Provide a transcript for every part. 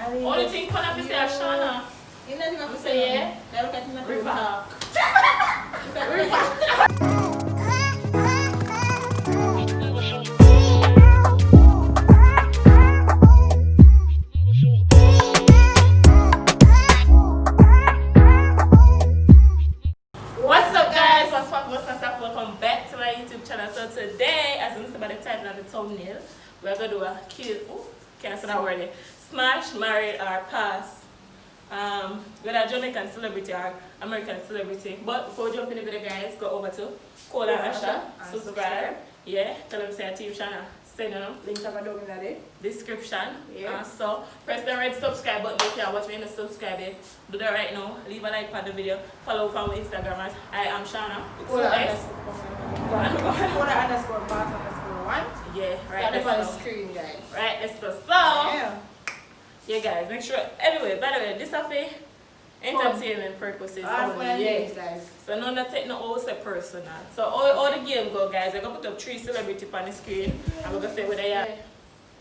Only thing can I say Shawna. You know what I'm saying? Yeah. Look at me. River. What's up guys? Welcome back to my YouTube channel. So today, as you see by the title and the thumbnail, we're gonna do a kill. Oh, can't say that word. Smash, married, or pass. Whether a Jamaican celebrity or American celebrity. But before we jump in the video, guys, go over to Cole and Asha, subscribe. Yeah, tell them say a Team Shawna. Send them. Link down in the description. Yeah. So press the red subscribe button if you are watching and subscribe it. Do that right now. Leave a like on the video. Follow up on my Instagram at I am Shawna. Cole underscore pass underscore 1. Yeah, right. That's on the screen, guys. Right, let's go. So yeah guys, make sure anyway, by the way, this is for entertainment purposes only. Yeah. Guys. So none of take no also personal. So all the game go guys, I'm gonna put up 3 celebrities on the screen. I'm gonna say whether you are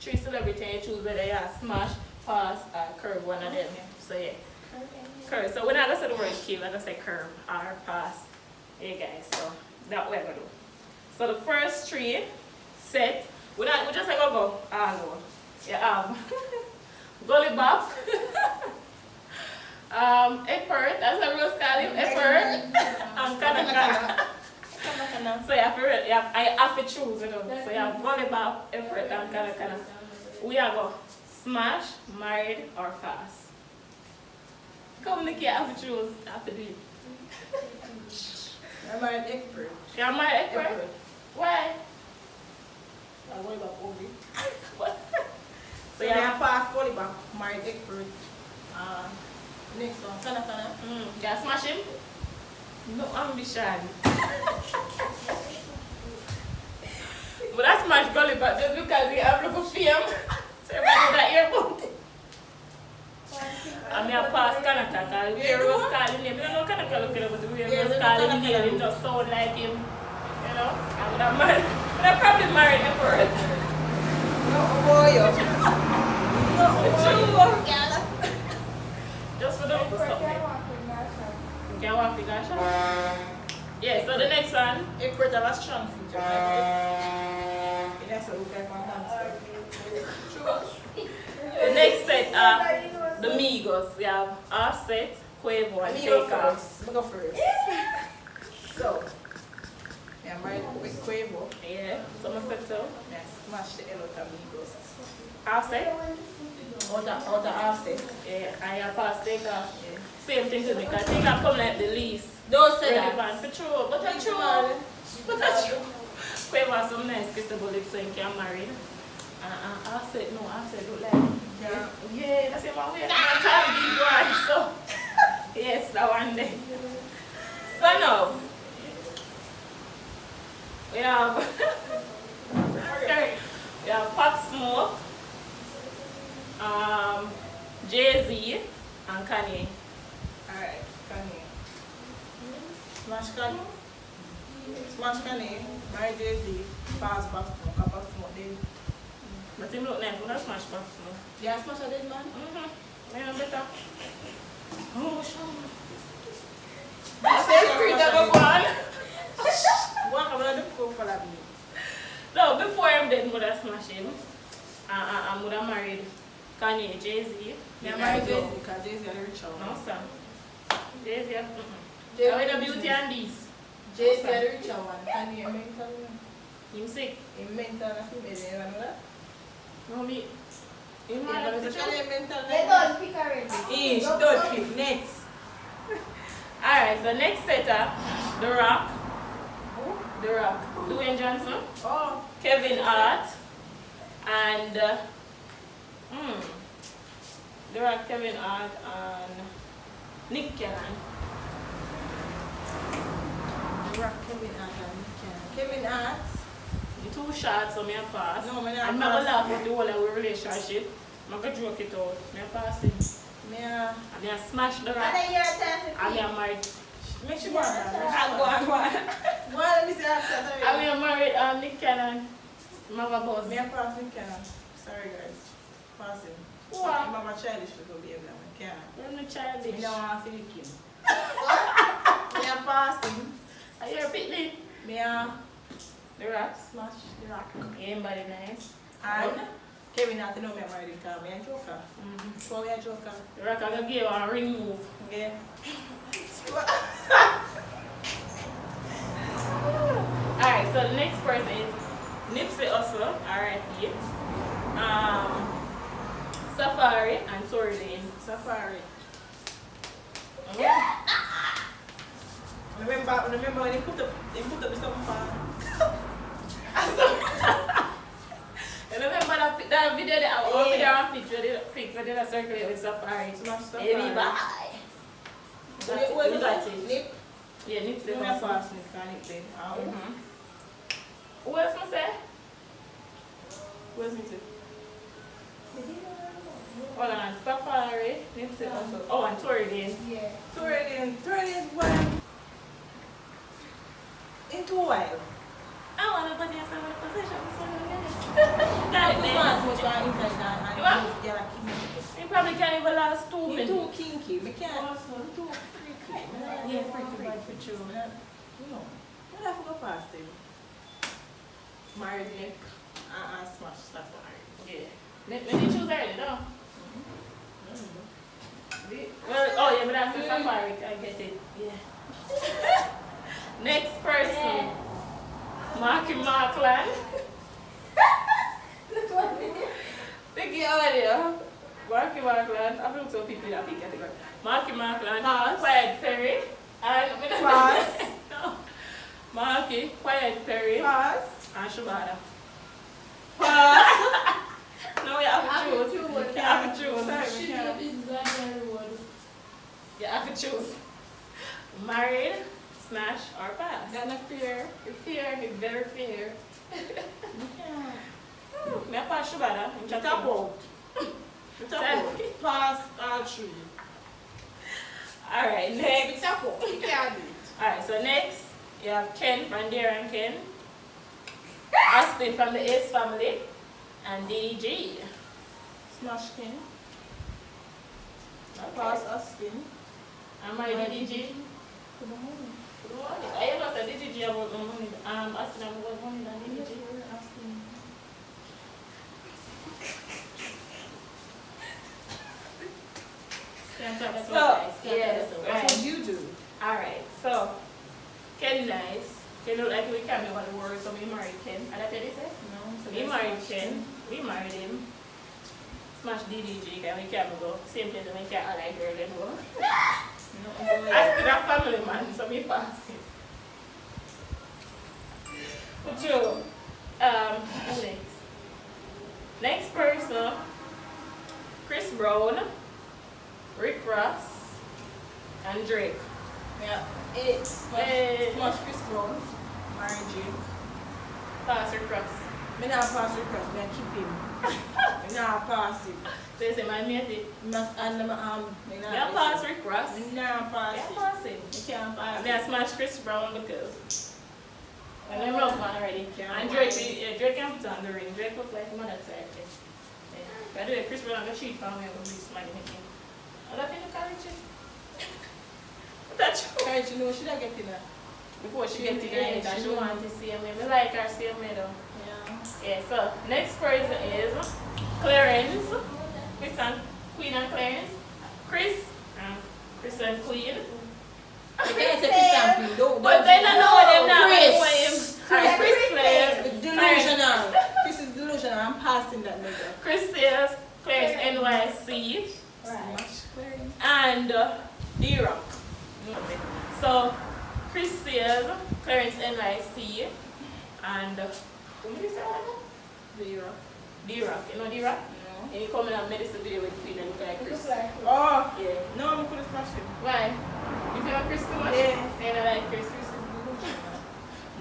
3 celebrities and you choose whether you are smash, pass, or curve one of them. So yeah. Curve. So when I go say the word kill, I'm gonna say curve or pass. Yeah guys, so that way I'm gonna do. So the first 3 set, we just like go. No. Yeah, Gully Bop. Effort, that's a real scally. Effort. Kana. So I have to choose, you know. So you have Gully Bop, Effort, and Kana. We are go smash, married, or pass. Come Nikki, I have to choose. I have to do it. I'm married Effort. You're married Effort? Why? I'm Gully Bop over. What? So you have pass Gully Bop, married Effort. Next one, Kana. Can I smash him? No ambition. But I smash Gully Bop just because he have look of fame. So everybody that airport. I mean I pass Kana. We hear Rose calling him. You don't know Kana look at him, but we hear Rose calling him. It just sound like him. You know? I would have married. But I probably married him for it. No, boy. Just for the something. Can you walk the gosh? Yeah, so the next one. Effort have a strong feature. That's a look like one dance. The next set are the Migos. We have Offset, Quavo, and Takeoff. Go first. So, yeah, my Quavo. Yeah, so I'm set too. Yes, smash the hell out of Migos. Offset? Out of Offset. Yeah, I have passed Takeoff. Yeah. Same thing to me, because Takeoff come like the least. Don't say that. For true, but that's true. But that's true. Quavo has some nice kissable lips so he can marry. Offset, no, Offset don't like it. Yeah, that's it, man. I'm trying to be one, so. Yes, that one day. So now, we have Pop Smoke, Jay-Z, and Kanye. Alright, Kanye. Smash Kanye. Smash Kanye. Marry Jay-Z. Pass Pop Smoke. Pop Smoke then. But him look nice, we don't smash Pop Smoke. Yeah, smash a dead man? Yeah, better. Oh, Shawna. That's Say screen that go on. What am I doing for that? No, before I'm dead, I would have smashed him. I would have married Kanye, Jay-Z. Yeah, married Jay-Z because Jay-Z is rich. No, sir. Jay-Z, I the beauty and this. Jay-Z is the richer one. Kanye mental. You sick? He mental, I think they never know that. No, me. Kanye mental. They don't pick already. Don't pick. Next. Alright, so next setter, The Rock. The Rock. Dwayne Johnson. Oh. Kevin Hart. And The Rock, Kevin Hart, and Nick Cannon. The Rock, Kevin Hart, and Nick Cannon. Kevin Hart. The 2 shots, so I pass. No, I'm not going to laugh at the whole of our relationship. I'm going to joke it out. I pass it. I smash The Rock. I married. Make sure go on. Go on. Let me see after. I married Nick Cannon. I'm a boss. Me and pass Nick Cannon. Sorry guys. Pass him. What? I'm a childish little baby. I can't. You're not childish. I don't want to feel him. Me a passing. Are you a picnic? Me a The rock. smash the rock. Yeah, body nice. And Kevin has to know me I'm married because me a joker. So we a joker. The rock, I'm going to give you a ring move. Okay. Alright, so the next person is Nipsey Hussle, R.I.P. Safari and Tory Lane. Safari. Yeah. Remember when they put up the something for You remember that video that I video and picture they did a circulate with Safari. Smash Safari. Baby, bye. Wait, That's it. Nip? Yeah, Nipsey Me a Hussle. pass Nip and Nip then. Who else must say? Where's Nip? Hold on, Safari, Nipsey Hussle. Oh, and Tory Lane. Yeah. Tory Lane, well, into a while. I want to put yourself in a position so That's you too much I intend and girl keep me. You probably can't even last 2 You're minutes. too kinky. Me can't. You're too freaky. Yeah, freaky bad for you. You know. What have to go past him? Married Nick and smash Safari. Yeah. Let me choose already, no? Well, oh yeah, but that's the Safari. I get it. Yeah. Next person. Marky Markland. Thank you, audio. Marky Markland. I've looked at people that think I think. Marky Markland. Quiet Perry. And Pause. No. Marky, Quiet Perry. Pause. And Shawna. Pause. No, you have to choose. You have to choose. Sorry, we can't. You have to choose. Married, smash, or pass. That's not fair. It's fair. It's very fair. We can't. Me pass Shawna. I'm Get chatting. about. Get about. Pass all three. Alright, next. Get about. You can't do it. Alright, so next, you have Ken from Dare and Ken. Austin from the Ace family. And DDG. Smash King. Okay. Pass Austin. And my DDG. For the money. I know that DDG about more money. Austin have more money than DDG. Austin. That's what you do. Alright, so Ken nice. Ken look like we can't remember the word, so we married Ken. And that's what they say? No. So We married Ken. We married him. Smash DDG, and we can't go. Same place, and we can't like girl anymore. I still a family man, so we pass it. But you, who next? Next person, Chris Brown, Rick Ross, and Drake. Yeah. Smash Chris Brown. Married Jake. Pass Rick Ross. Me not pass request, me keep him. Me not pass him. So you say my mate it. Me not You pass Rick Ross. Me not pass You him. pass him. Me can't pass Me him. I smash Chris Brown because when I love one already. And Drake, Drake can put on the ring. Drake look like mother type. Yeah. By the way, Chris Brown got cheat for me. I'm going to be smiling again. I love you to college. That's true. Right, you know, should I get in there? Before she get to the end, she want to see me. I like her see me though. Yeah. Yeah, so next person is Clarence. Chris and Queen and Clarence. Chris and Queen. You can't say Chris and Queen, don't. But then I know them now. Chris. Chris Clarence. It's delusional. Chris is delusional. I'm passing that nigga. Chris says Clarence NYC. Right. And D-Rock. So Chris says Clarence NYC. And who did you say that? D-Rock. D-Rock. You know D-Rock? No. And you come in and made this video with Queen and look like It looks Chris. like Oh. Yeah. No, I'm gonna smash him. Why? You feel like Chris too much? Yeah. Then I like Chris.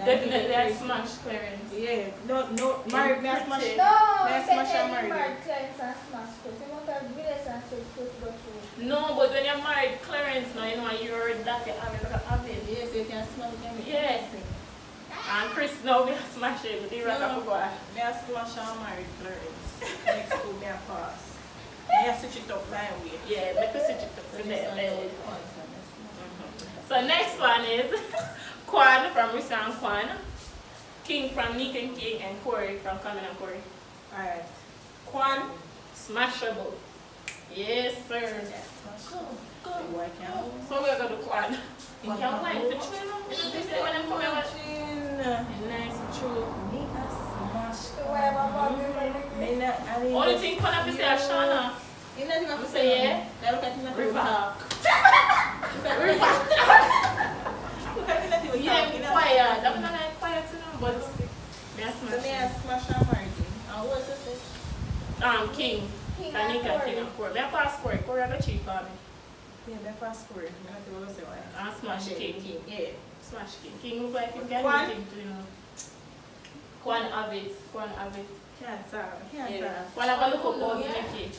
Definitely I smash Clarence. Yeah. No. Married me, I smash him. no, Let's say smash and any marry. married clients and smash Chris. You want to have relationship Chris go through. No, but when you're married Clarence now, you know you already that you have it. Yes, you can smash him. Yes. And Chris now we are smashing with the rock No. of God. Me, I smash and married Clarence. Next to me, I pass. Yeah, switch it up my way. Yeah, make us switch it up to there. So next one is Kwan from Risa and Kwan, King from Nick and King, and Corey from Common and Corey. Alright. Kwan. Smashable. Yes, sir. Yes, smashable. Good. So we're going to do Kwan. You can't wait for children. This is when I'm coming with nice and true. Only thing Kwan have to say is Shawna. You know what You say yeah? River. Yeah, quiet. I'm not like quiet to them, but that's So me I smash and margin. And what's this? King. Kanika, King and Corey. I pass Corey. Corey I got cheap on me. Yeah, my passport. I have to go say why. And smash King. Yeah. Smash King. King look like you get Kwan? anything to, you know. Kwan have it. Kwan have it. Can't tell. Can't Yeah. tell. Kwan have a look up boss Nicky.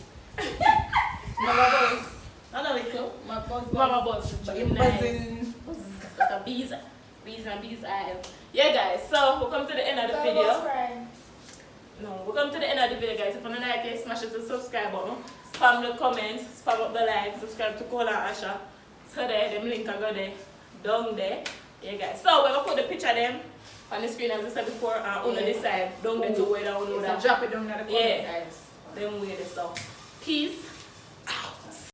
Mama boss. I know little. My boss. Mama boss. But Nice. you're buzzing. Like a bees eye. Yeah guys, so we'll come to the end of the video. No, we'll come to the end of the video guys. If you don't like it, smash the subscribe button. Spam the comments, spam up the like, subscribe to Cola and Asha. So there, them link I got there, down there. Yeah guys. So we're gonna put the picture of them on the screen as I said before and on the side. Down there to where down there. Drop it down in the comment, Yeah. guys. Then we're the stuff. Peace.